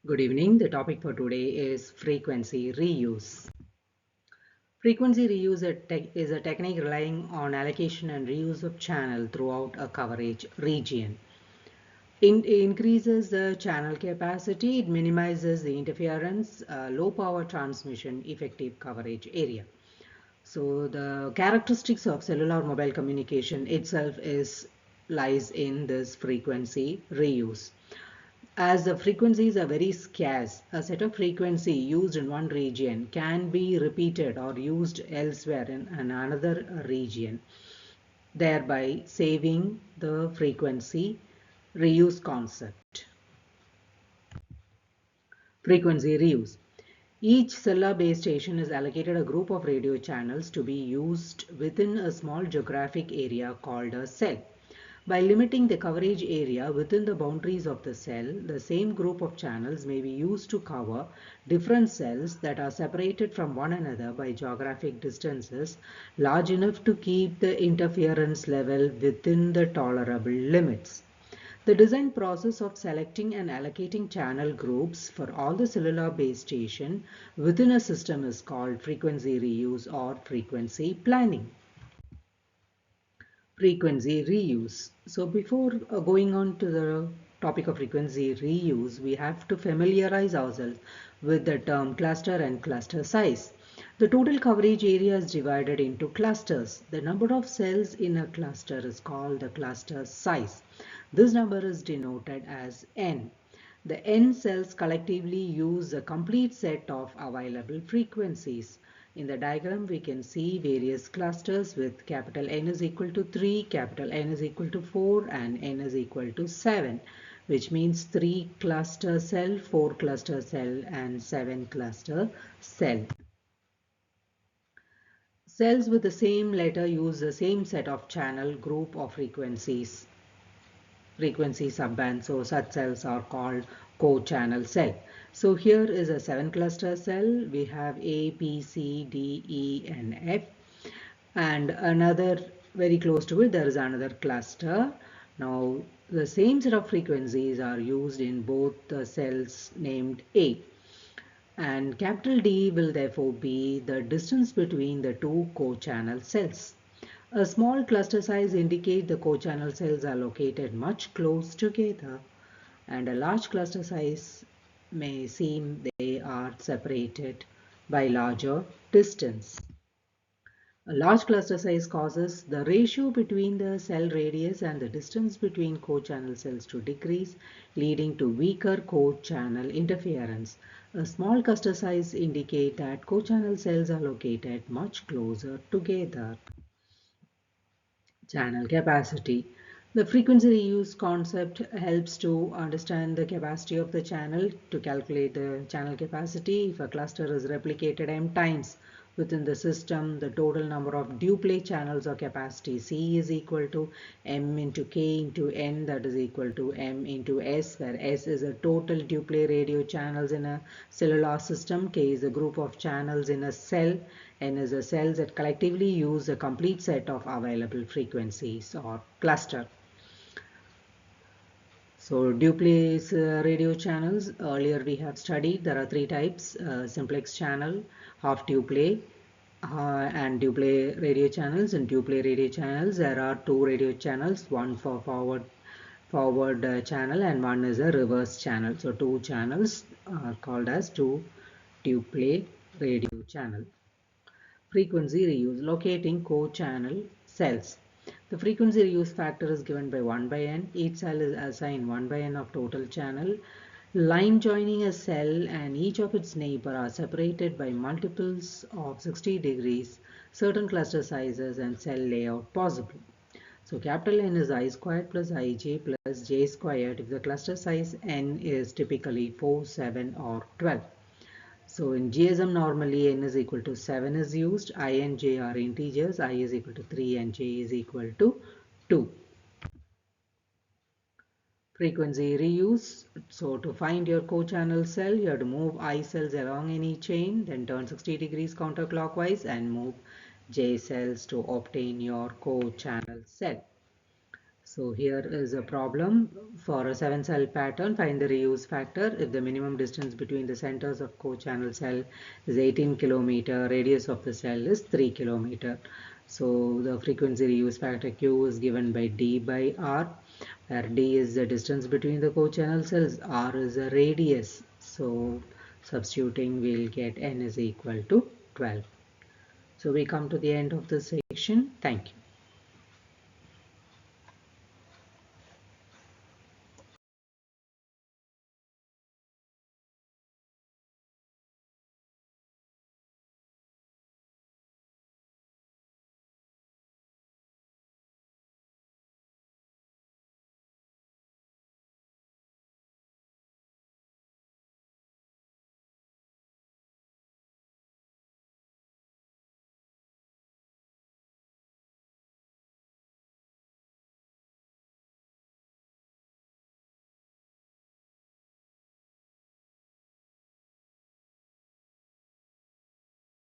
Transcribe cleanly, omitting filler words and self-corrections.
Good evening. The topic for today is frequency reuse. Frequency reuse is a technique relying on allocation and reuse of channel throughout a coverage region. It increases the channel capacity, it minimizes the interference, low power transmission, effective coverage area. So the characteristics of cellular mobile communication itself lies in this frequency reuse. As the frequencies are very scarce, a set of frequency used in one region can be repeated or used elsewhere in another region, thereby saving the frequency reuse concept. Frequency reuse. Each cellular base station is allocated a group of radio channels to be used within a small geographic area called a cell. By limiting the coverage area within the boundaries of the cell, the same group of channels may be used to cover different cells that are separated from one another by geographic distances large enough to keep the interference level within the tolerable limits. The design process of selecting and allocating channel groups for all the cellular base station within a system is called frequency reuse or frequency planning. Frequency reuse. So before going on to the topic of frequency reuse, we have to familiarize ourselves with the term cluster and cluster size. The total coverage area is divided into clusters. The number of cells in a cluster is called the cluster size. This number is denoted as N. The N cells collectively use a complete set of available frequencies. In the diagram, we can see various clusters with capital N is equal to 3, capital N is equal to 4, and N is equal to 7, which means 3 cluster cell, 4 cluster cell, and 7 cluster cell. Cells with the same letter use the same set of channel group of frequency subband. So such cells are called co-channel cell. So here is a 7 cluster cell. We have A, B, C, D, E and F, and another very close to it there is another cluster. Now the same set of frequencies are used in both the cells named A, and capital D will therefore be the distance between the two co-channel cells. A small cluster size indicates the co-channel cells are located much close together, and a large cluster size may seem they are separated by larger distance. A large cluster size causes the ratio between the cell radius and the distance between co-channel cells to decrease, leading to weaker co-channel interference. A small cluster size indicates that co-channel cells are located much closer together. Channel capacity. The frequency reuse concept helps to understand the capacity of the channel. To calculate the channel capacity, if a cluster is replicated m times within the system, the total number of duplet channels or capacity C is equal to m into k into n, that is equal to m into s, where s is a total duplet radio channels in a cellular system, k is a group of channels in a cell, N is the cells that collectively use a complete set of available frequencies or cluster. So duplex radio channels, earlier we have studied there are three types: simplex channel, half duplex, and duplex radio channels. In duplex radio channels there are two radio channels, one for forward channel and one is a reverse channel. So two channels are called as two duplex radio channel. Frequency reuse, locating co-channel cells. The frequency reuse factor is given by 1 by n. Each cell is assigned 1 by n of total channel. Line joining a cell and each of its neighbor are separated by multiples of 60 degrees, certain cluster sizes and cell layout possible. So capital N is I squared plus ij plus j squared if the cluster size n is typically 4, 7 or 12. So in GSM normally n is equal to 7 is used, I and j are integers, I is equal to 3 and j is equal to 2. Frequency reuse. So to find your co-channel cell, you have to move I cells along any chain, then turn 60 degrees counterclockwise and move j cells to obtain your co-channel cell. So here is a problem for a 7-cell pattern. Find the reuse factor if the minimum distance between the centers of co-channel cell is 18 km, radius of the cell is 3 km. So the frequency reuse factor Q is given by D by R, where D is the distance between the co-channel cells, R is a radius. So substituting, we'll get N is equal to 12. So we come to the end of this section. Thank you.